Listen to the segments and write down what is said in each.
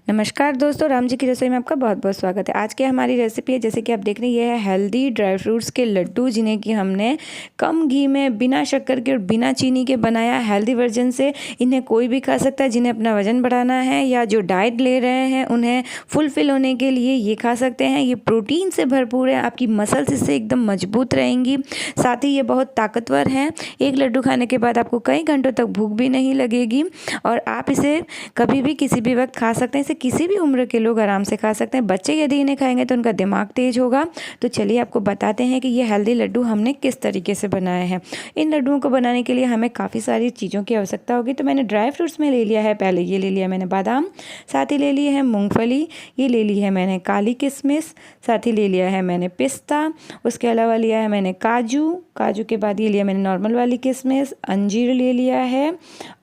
नमस्कार दोस्तों, राम जी की रसोई में आपका बहुत बहुत स्वागत है। आज की हमारी रेसिपी है, जैसे कि आप देख रहे हैं, ये है हेल्दी ड्राई फ्रूट्स के लड्डू, जिन्हें कि हमने कम घी में बिना शक्कर के और बिना चीनी के बनाया हेल्दी वर्जन से। इन्हें कोई भी खा सकता है, जिन्हें अपना वजन बढ़ाना है या जो डाइट ले रहे हैं उन्हें फुलफिल होने के लिए ये खा सकते हैं। ये प्रोटीन से भरपूर है, आपकी मसल्स इससे एकदम मजबूत रहेंगी। साथ ही ये बहुत ताकतवर हैं। एक लड्डू खाने के बाद आपको कई घंटों तक भूख भी नहीं लगेगी और आप इसे कभी भी किसी भी वक्त खा सकते हैं। इसे किसी भी उम्र के लोग आराम से खा सकते हैं। बच्चे यदि इन्हें खाएंगे तो उनका दिमाग तेज होगा। तो चलिए आपको बताते हैं कि ये हेल्दी लड्डू हमने किस तरीके से बनाए हैं। इन लड्डुओं को बनाने के लिए हमें काफ़ी सारी चीज़ों की आवश्यकता होगी। तो मैंने ड्राई फ्रूट्स में ले लिया है, पहले ये ले लिया मैंने बादाम, साथ ही ले ली है मूँगफली, ये ले ली है मैंने काली किशमिश, साथ ही ले लिया है मैंने पिस्ता, उसके अलावा लिया है मैंने काजू के बाद ये लिया मैंने नॉर्मल वाली किशमिश, अंजीर ले लिया है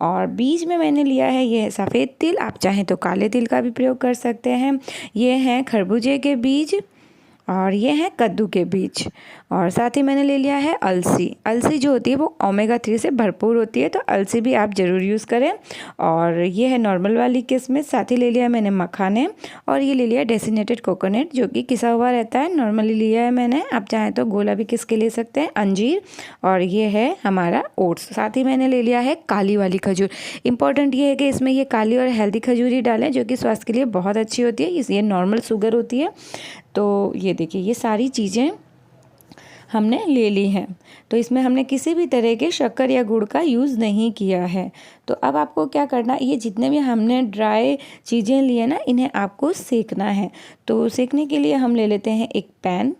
और बीज में मैंने लिया है ये सफ़ेद तिल, आप चाहें तो काले तिल का भी प्रयोग कर सकते हैं। ये हैं खरबूजे के बीज और ये हैं कद्दू के बीज और साथ ही मैंने ले लिया है अलसी जो होती है वो ओमेगा 3 से भरपूर होती है, तो अलसी भी आप ज़रूर यूज़ करें। और ये है नॉर्मल वाली किशमिश, साथ ही ले लिया मैंने मखाने और ये ले लिया डेसिनेटेड कोकोनट जो कि किसा हुआ रहता है, नॉर्मली लिया है मैंने, आप चाहें तो गोला भी किस के ले सकते हैं, अंजीर और ये है हमारा ओट्स। साथ ही मैंने ले लिया है काली वाली खजूर। इंपॉर्टेंट ये है कि इसमें ये काली और हेल्दी खजूर ही डालें जो कि स्वास्थ्य के लिए बहुत अच्छी होती है। ये नॉर्मल शुगर होती है। तो ये देखिए, ये सारी चीज़ें हमने ले ली हैं। तो इसमें हमने किसी भी तरह के शक्कर या गुड़ का यूज़ नहीं किया है। तो अब आपको क्या करना, ये जितने भी हमने ड्राई चीज़ें ली है ना, इन्हें आपको सेकना है। तो सेकने के लिए हम ले लेते हैं एक पैन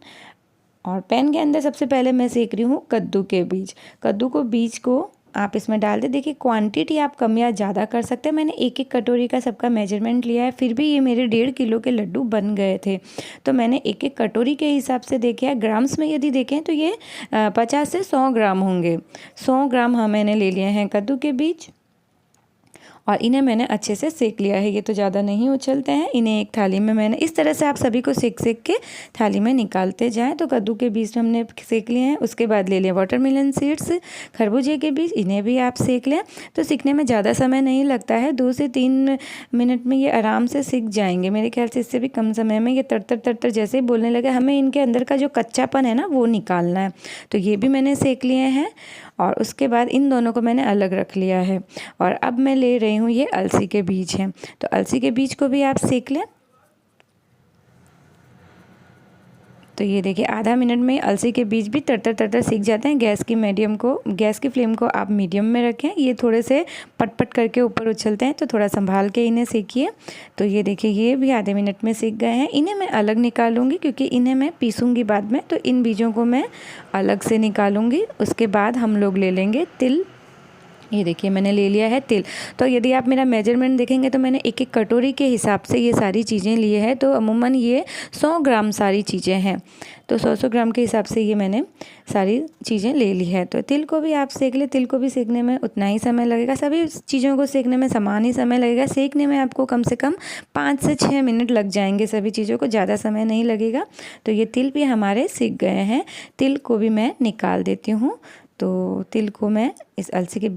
और पैन के अंदर सबसे पहले मैं सेक रही हूँ कद्दू के बीज। बीज को आप इसमें डाल दें। देखिए, क्वांटिटी आप कम या ज़्यादा कर सकते हैं। मैंने एक एक कटोरी का सबका मेजरमेंट लिया है, फिर भी ये मेरे 1.5 किलो के लड्डू बन गए थे। तो मैंने एक एक कटोरी के हिसाब से देखे है। ग्राम्स में यदि देखें तो ये 50 से 100 ग्राम होंगे। 100 ग्राम मैंने ले लिए हैं कद्दू के बीज और इन्हें मैंने अच्छे से सेक लिया है। ये तो ज़्यादा नहीं उछलते हैं। इन्हें एक थाली में मैंने इस तरह से, आप सभी को सेक के थाली में निकालते जाएं। तो कद्दू के बीज हमने सेक लिए हैं। उसके बाद ले लें वाटरमेलन सीड्स, खरबूजे के बीज, इन्हें भी आप सेक लें। तो सीखने में ज़्यादा समय नहीं लगता है, 2 से 3 मिनट में ये आराम से सीख जाएंगे। मेरे ख्याल से इससे भी कम समय में ये तर जैसे ही बोलने लगे, हमें इनके अंदर का जो कच्चापन है ना वो निकालना है। तो ये भी मैंने सेक लिए हैं और उसके बाद इन दोनों को मैंने अलग रख लिया है। और अब मैं ले रही हूँ, ये अलसी के बीज हैं। तो अलसी के बीज को भी आप सेक लें। तो ये देखिए, आधा मिनट में अलसी के बीज भी तर सीख जाते हैं। गैस की फ्लेम को आप मीडियम में रखें। ये थोड़े से पट करके ऊपर उछलते हैं, तो थोड़ा संभाल के इन्हें सेकिए। तो ये देखिए, ये भी आधे मिनट में सीख गए हैं। इन्हें मैं अलग निकालूंगी क्योंकि इन्हें मैं पीसूंगी बाद में, तो इन बीजों को मैं अलग से निकालूंगी। उसके बाद हम लोग ले लेंगे तिल। ये देखिए, मैंने ले लिया है तिल। तो यदि आप मेरा मेजरमेंट देखेंगे तो मैंने एक एक कटोरी के हिसाब से ये सारी चीज़ें लिए हैं। तो अमूमन ये 100 ग्राम सारी चीज़ें हैं। तो 100 ग्राम के हिसाब से ये मैंने सारी चीज़ें ले ली है। तो तिल को भी आप सेक ले। तिल को भी सेकने में उतना ही समय लगेगा। सभी चीज़ों को सेकने में समान ही समय लगेगा। सेकने में आपको कम से कम 5 से 6 मिनट लग जाएंगे। सभी चीज़ों को ज़्यादा समय नहीं लगेगा। तो ये तिल भी हमारे सीख गए हैं। तिल को भी मैं निकाल देती हूँ। तो तिल को मैं इस अलसी के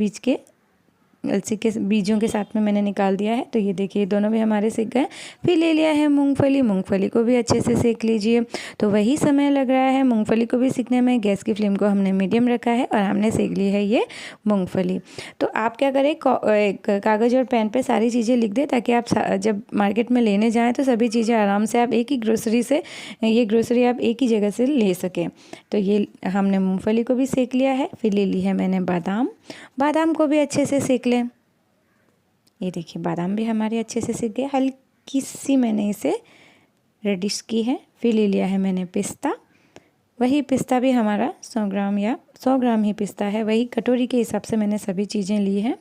बीजों के साथ में मैंने निकाल दिया है। तो ये देखिए, दोनों भी हमारे सेक गए। फिर ले लिया है मूंगफली को भी अच्छे से सेक लीजिए। तो वही समय लग रहा है मूंगफली को भी सेकने में। गैस की फ्लेम को हमने मीडियम रखा है और हमने सेक ली है ये मूंगफली। तो आप क्या करें, कागज़ और पेन पे सारी चीज़ें लिख दें, ताकि आप जब मार्केट में लेने जाएँ तो सभी चीज़ें आराम से आप एक ही ग्रोसरी आप एक ही जगह से ले सकें। तो ये हमने मूँगफली को भी सेक लिया है। फिर ले ली है मैंने बादाम को भी अच्छे से सेक लें। ये देखिए, बादाम भी हमारे अच्छे से सीख गए। हल्की सी मैंने इसे रेडिश की है। फिर ले लिया है मैंने पिस्ता। वही पिस्ता भी हमारा 100 ग्राम ही पिस्ता है। वही कटोरी के हिसाब से मैंने सभी चीज़ें ली हैं।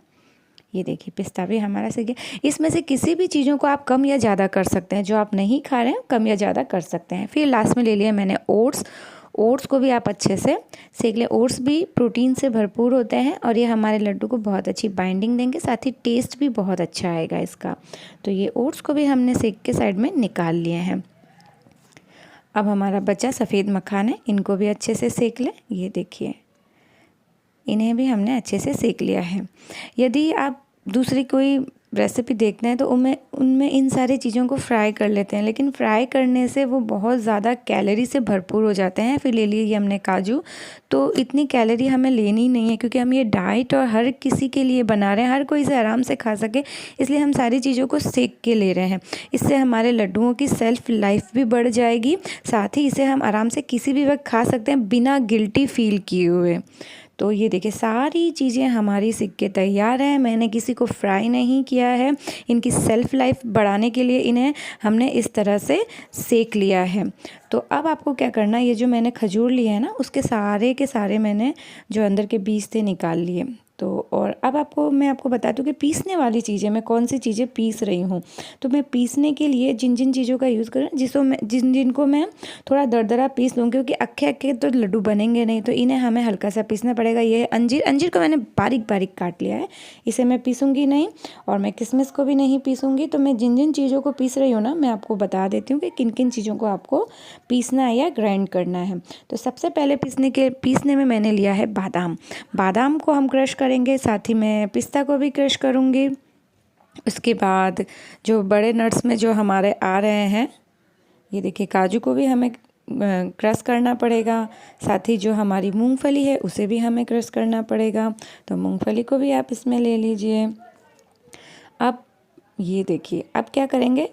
ये देखिए, पिस्ता भी हमारा सीख गया। इसमें से किसी भी चीज़ों को आप कम या ज़्यादा कर सकते हैं। जो आप नहीं खा रहे हैं कम या ज़्यादा कर सकते हैं। फिर लास्ट में ले लिया मैंने ओट्स को भी आप अच्छे से सेक लें। ओट्स भी प्रोटीन से भरपूर होते हैं और ये हमारे लड्डू को बहुत अच्छी बाइंडिंग देंगे, साथ ही टेस्ट भी बहुत अच्छा आएगा इसका। तो ये ओट्स को भी हमने सेक के साइड में निकाल लिए हैं। अब हमारा बचा सफ़ेद मखाने, इनको भी अच्छे से सेक लें। ये देखिए, इन्हें भी हमने अच्छे से सेक लिया है। यदि आप दूसरी कोई रेसिपी देखते हैं तो उनमें उनमें इन सारी चीज़ों को फ्राई कर लेते हैं, लेकिन फ्राई करने से वो बहुत ज़्यादा कैलोरी से भरपूर हो जाते हैं। फिर ले लिए ये हमने काजू, तो इतनी कैलोरी हमें लेनी नहीं है क्योंकि हम ये डाइट और हर किसी के लिए बना रहे हैं, हर कोई इसे आराम से खा सके, इसलिए हम सारी चीज़ों को सेक के ले रहे हैं। इससे हमारे लड्डुओं की सेल्फ लाइफ भी बढ़ जाएगी, साथ ही इसे हम आराम से किसी भी वक्त खा सकते हैं बिना गिल्टी फील किए हुए। तो ये देखिए सारी चीज़ें हमारी सिक के तैयार हैं। मैंने किसी को फ्राई नहीं किया है, इनकी सेल्फ लाइफ बढ़ाने के लिए इन्हें हमने इस तरह से सेक लिया है। तो अब आपको क्या करना है, ये जो मैंने खजूर लिए है ना, उसके सारे के सारे मैंने जो अंदर के बीज थे निकाल लिए। तो और अब मैं आपको बता दूं कि पीसने वाली चीज़ें, मैं कौन सी चीज़ें पीस रही हूँ। तो मैं पीसने के लिए जिन जिन चीज़ों का यूज़ करूँ, जिनको मैं थोड़ा दरदरा पीस लूँ, क्योंकि अक्खे अक्खे तो लड्डू बनेंगे नहीं, तो इन्हें हमें हल्का सा पीसना पड़ेगा। ये अंजीर को मैंने बारीक बारीक काट लिया है, इसे मैं पीसूँगी नहीं, और मैं किशमिश को भी नहीं पीसूँगी। तो मैं जिन जिन चीज़ों को पीस रही हूँ ना, मैं आपको बता देती हूँ कि किन किन चीज़ों को आपको पीसना है या ग्राइंड करना है। तो सबसे पहले पीसने में मैंने लिया है बादाम को हम क्रश करेंगे, साथ ही मैं पिस्ता को भी क्रश करूँगी। उसके बाद जो बड़े नट्स में जो हमारे आ रहे हैं, ये देखिए काजू को भी हमें क्रश करना पड़ेगा, साथ ही जो हमारी मूंगफली है उसे भी हमें क्रश करना पड़ेगा। तो मूंगफली को भी आप इसमें ले लीजिए। अब ये देखिए, अब क्या करेंगे,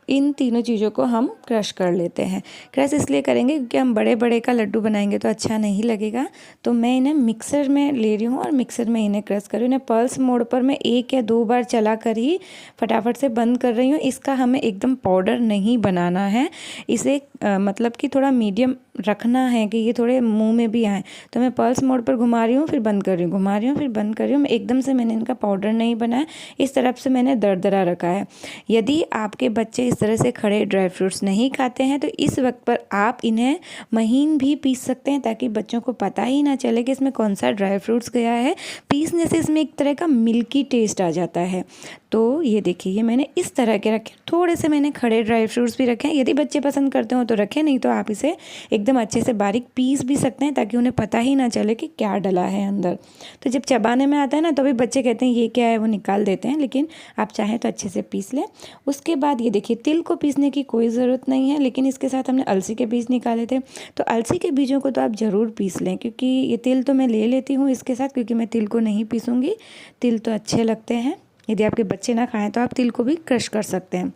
इन तीनों चीज़ों को हम क्रश कर लेते हैं। क्रश इसलिए करेंगे क्योंकि हम बड़े बड़े का लड्डू बनाएंगे तो अच्छा नहीं लगेगा। तो मैं इन्हें मिक्सर में ले रही हूँ और मिक्सर में इन्हें क्रश कर रही हूँ। इन्हें पल्स मोड पर मैं 1 या 2 बार चला कर ही फटाफट से बंद कर रही हूँ। इसका हमें एकदम पाउडर नहीं बनाना है, इसे मतलब कि थोड़ा मीडियम रखना है कि ये थोड़े मुंह में भी आए। तो मैं पल्स मोड पर घुमा रही हूँ, फिर बंद कर रही हूँ, घुमा रही हूँ, फिर बंद कर रही हूँ। एकदम से मैंने इनका पाउडर नहीं बनाया, इस तरफ से मैंने दरदरा रखा है। यदि आपके बच्चे इस तरह से खड़े ड्राई फ्रूट्स नहीं खाते हैं तो इस वक्त पर आप इन्हें महीन भी पीस सकते हैं, ताकि बच्चों को पता ही ना चले कि इसमें कौन सा ड्राई फ्रूट्स गया है। पीसने से इसमें एक तरह का मिल्की टेस्ट आ जाता है। तो ये देखिए, ये मैंने इस तरह के रखे, थोड़े से मैंने खड़े ड्राई फ्रूट्स भी रखे हैं। यदि बच्चे पसंद करते हो तो रखें, नहीं तो आप इसे एकदम अच्छे से बारीक पीस भी सकते हैं, ताकि उन्हें पता ही ना चले कि क्या डला है अंदर। तो जब चबाने में आता है ना, तो भी बच्चे कहते हैं ये क्या है, वो निकाल देते हैं, लेकिन आप चाहें तो अच्छे से पीस लें। उसके बाद ये देखिए, तिल को पीसने की कोई ज़रूरत नहीं है, लेकिन इसके साथ हमने अलसी के बीज निकाले थे, तो अलसी के बीजों को तो आप ज़रूर पीस लें, क्योंकि ये तिल तो मैं ले लेती हूँ इसके साथ, क्योंकि मैं तिल को नहीं पीसूँगी। तिल तो अच्छे लगते हैं, यदि आपके बच्चे ना खाएं तो आप तिल को भी क्रश कर सकते हैं।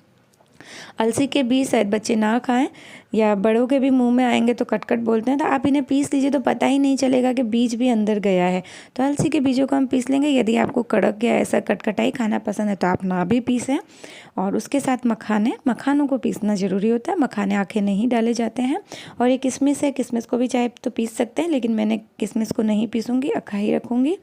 अलसी के बीज शायद बच्चे ना खाएं, या बड़ों के भी मुंह में आएंगे तो कटकट बोलते हैं, तो आप इन्हें पीस लीजिए, तो पता ही नहीं चलेगा कि बीज भी अंदर गया है। तो अलसी के बीजों को हम पीस लेंगे। यदि आपको कड़क या ऐसा कटकटाई खाना पसंद है तो आप ना भी पीसें। और उसके साथ मखानों को पीसना ज़रूरी होता है, मखाने आखे नहीं डाले जाते हैं। और ये किशमिश है, किशमिश को भी चाहे तो पीस सकते हैं, लेकिन मैंने किशमिश को नहीं पीसूँगी, अखा ही रखूँगी।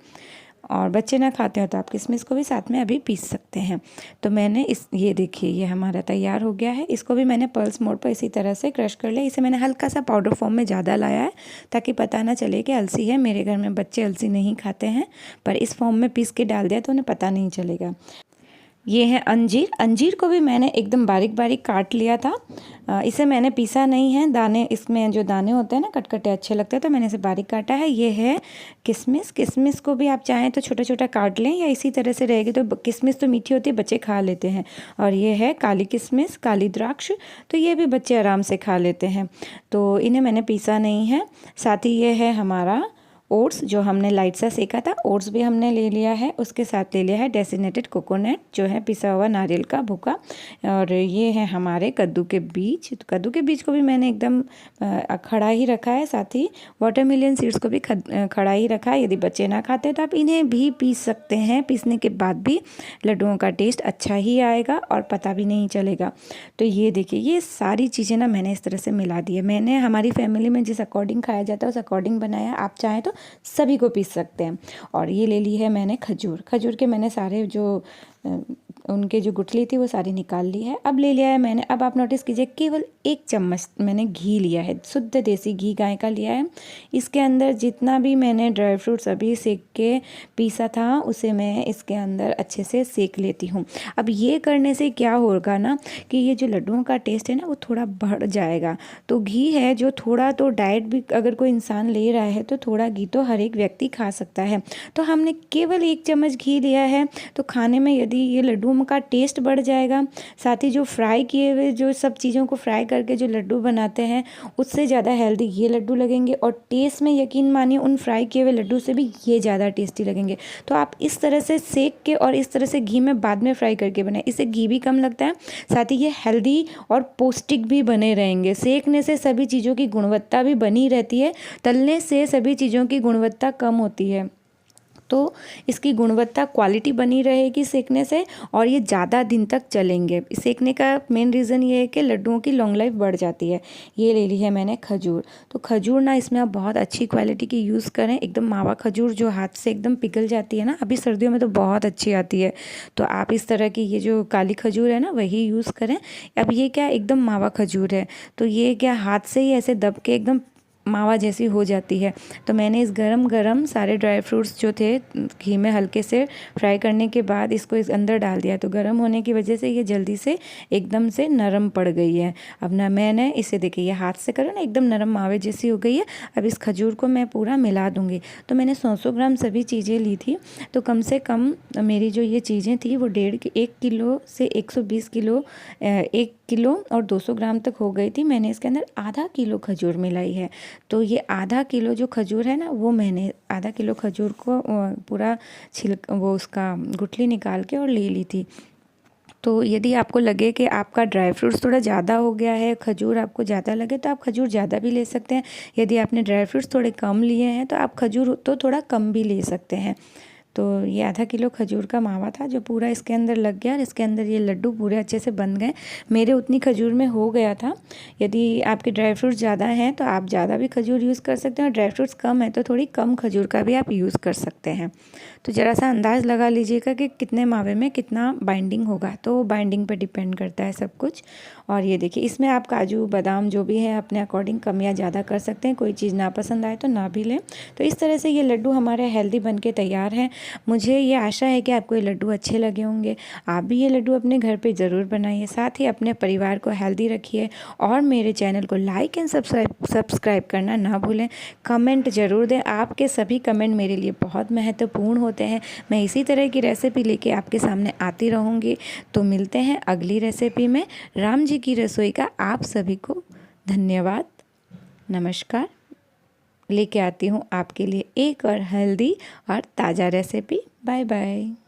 और बच्चे ना खाते हो तो आप किशमिश को भी साथ में अभी पीस सकते हैं। तो मैंने ये देखिए, ये हमारा तैयार हो गया है। इसको भी मैंने पल्स मोड पर इसी तरह से क्रश कर लिया। इसे मैंने हल्का सा पाउडर फॉर्म में ज़्यादा लाया है, ताकि पता ना चले कि अलसी है। मेरे घर में बच्चे अलसी नहीं खाते हैं, पर इस फॉर्म में पीस के डाल दिया तो उन्हें पता नहीं चलेगा। ये है अंजीर को भी मैंने एकदम बारीक बारीक काट लिया था। इसे मैंने पीसा नहीं है, दाने इसमें जो दाने होते हैं ना कटकटे अच्छे लगते हैं, तो मैंने इसे बारीक काटा है। ये है किशमिश को भी आप चाहें तो छोटा छोटा काट लें, या इसी तरह से रहेगी। तो किशमिश तो मीठी होती है, बच्चे खा लेते हैं। और ये है काली किशमिश, काली द्राक्ष, तो ये भी बच्चे आराम से खा लेते हैं, तो इन्हें मैंने पीसा नहीं है। साथ ही ये है हमारा ओट्स, जो हमने लाइट सा सेका था, ओट्स भी हमने ले लिया है। उसके साथ ले लिया है डेसिनेटेड कोकोनट, जो है पिसा हुआ नारियल का भूका। और ये है हमारे कद्दू के बीज, तो कद्दू के बीज को भी मैंने एकदम खड़ा ही रखा है। साथ ही वाटरमेलन सीड्स को भी खड़ा ही रखा है। यदि बच्चे ना खाते तो आप इन्हें भी पीस सकते हैं, पीसने के बाद भी लड्डुओं का टेस्ट अच्छा ही आएगा और पता भी नहीं चलेगा। तो ये देखिए, ये सारी चीज़ें ना मैंने इस तरह से मिला दी है। मैंने हमारी फैमिली में जिस अकॉर्डिंग खाया जाता है उस अकॉर्डिंग बनाया, आप चाहें तो सभी को पीस सकते हैं। और ये ले ली है मैंने खजूर के मैंने सारे जो उनके जो गुठली थी वो सारी निकाल ली है। अब ले लिया है मैंने, अब आप नोटिस कीजिए केवल 1 चम्मच मैंने घी लिया है, शुद्ध देसी घी गाय का लिया है। इसके अंदर जितना भी मैंने ड्राई फ्रूट्स अभी सेक के पीसा था उसे मैं इसके अंदर अच्छे से सेक लेती हूँ। अब ये करने से क्या होगा ना कि ये जो लड्डुओं का टेस्ट है ना वो थोड़ा बढ़ जाएगा। तो घी है जो थोड़ा तो डाइट भी अगर कोई इंसान ले रहा है तो थोड़ा घी तो हर एक व्यक्ति खा सकता है। तो हमने केवल 1 चम्मच घी लिया है, तो खाने में यदि ये लड्डुओं का टेस्ट बढ़ जाएगा। साथ ही जो फ्राई किए हुए जो सब चीज़ों को फ्राई करके जो लड्डू बनाते हैं उससे ज़्यादा हेल्दी ये लड्डू लगेंगे, और टेस्ट में यकीन मानिए उन फ्राई किए हुए लड्डू से भी ये ज़्यादा टेस्टी लगेंगे। तो आप इस तरह से सेक के और इस तरह से घी में बाद में फ्राई करके बनाएं, इससे घी भी कम लगता है, साथ ही ये हेल्दी और पौष्टिक भी बने रहेंगे। सेकने से सभी चीज़ों की गुणवत्ता भी बनी रहती है, तलने से सभी चीज़ों की गुणवत्ता कम होती है। तो इसकी गुणवत्ता क्वालिटी बनी रहेगी सेकने से, और ये ज़्यादा दिन तक चलेंगे। सेकने का मेन रीज़न ये है कि लड्डुओं की लॉन्ग लाइफ बढ़ जाती है। ये ले ली है मैंने खजूर, तो खजूर ना इसमें आप बहुत अच्छी क्वालिटी की यूज़ करें, एकदम मावा खजूर जो हाथ से एकदम पिघल जाती है ना, अभी सर्दियों में तो बहुत अच्छी आती है। तो आप इस तरह की ये जो काली खजूर है ना वही यूज़ करें। अब ये क्या एकदम मावा खजूर है, तो ये क्या हाथ से ही ऐसे दब के एकदम मावा जैसी हो जाती है। तो मैंने इस गरम गरम सारे ड्राई फ्रूट्स जो थे घी में हल्के से फ्राई करने के बाद इसको इस अंदर डाल दिया, तो गरम होने की वजह से ये जल्दी से एकदम से नरम पड़ गई है। अब ना मैंने इसे देखिए ये हाथ से करो ना एकदम नरम मावे जैसी हो गई है। अब इस खजूर को मैं पूरा मिला दूँगी। तो मैंने 100 ग्राम सभी चीज़ें ली थी, तो कम से कम मेरी जो ये चीज़ें थी वो 1 किलो से 120 किलो 1 किलो और 200 ग्राम तक हो गई थी। मैंने इसके अंदर आधा किलो खजूर मिलाई है। तो ये आधा किलो जो खजूर है ना वो मैंने आधा किलो खजूर को पूरा वो उसका गुठली निकाल के और ले ली थी। तो यदि आपको लगे कि आपका ड्राई फ्रूट्स थोड़ा ज़्यादा हो गया है, खजूर आपको ज़्यादा लगे तो आप खजूर ज़्यादा भी ले सकते हैं। यदि आपने ड्राई फ्रूट्स थोड़े कम लिए हैं तो आप खजूर तो थोड़ा कम भी ले सकते हैं। तो ये आधा किलो खजूर का मावा था जो पूरा इसके अंदर लग गया, और इसके अंदर ये लड्डू पूरे अच्छे से बन गए। मेरे उतनी खजूर में हो गया था। यदि आपके ड्राई फ्रूट्स ज़्यादा हैं तो आप ज़्यादा भी खजूर यूज़ कर सकते हैं, और ड्राई फ्रूट्स कम है तो थोड़ी कम खजूर का भी आप यूज़ कर सकते हैं। तो ज़रा सा अंदाज़ लगा लीजिएगा कि कितने मावे में कितना बाइंडिंग होगा, तो बाइंडिंग पर डिपेंड करता है सब कुछ। और ये देखिए इसमें आप काजू बादाम जो भी है अपने अकॉर्डिंग कम या ज़्यादा कर सकते हैं, कोई चीज़ ना पसंद आए तो ना भी लें। तो इस तरह से ये लड्डू हमारे हेल्दी बन के तैयार हैं। मुझे ये आशा है कि आपको ये लड्डू अच्छे लगे होंगे। आप भी ये लड्डू अपने घर पे ज़रूर बनाइए, साथ ही अपने परिवार को हेल्दी रखिए, और मेरे चैनल को लाइक एंड सब्सक्राइब करना ना भूलें। कमेंट ज़रूर दें, आपके सभी कमेंट मेरे लिए बहुत महत्वपूर्ण होते हैं। मैं इसी तरह की रेसिपी लेके आपके सामने आती रहूँगी। तो मिलते हैं अगली रेसिपी में। राम जी की रसोई का आप सभी को धन्यवाद, नमस्कार। लेके आती हूँ आपके लिए एक और हेल्दी और ताज़ा रेसिपी। Bye bye.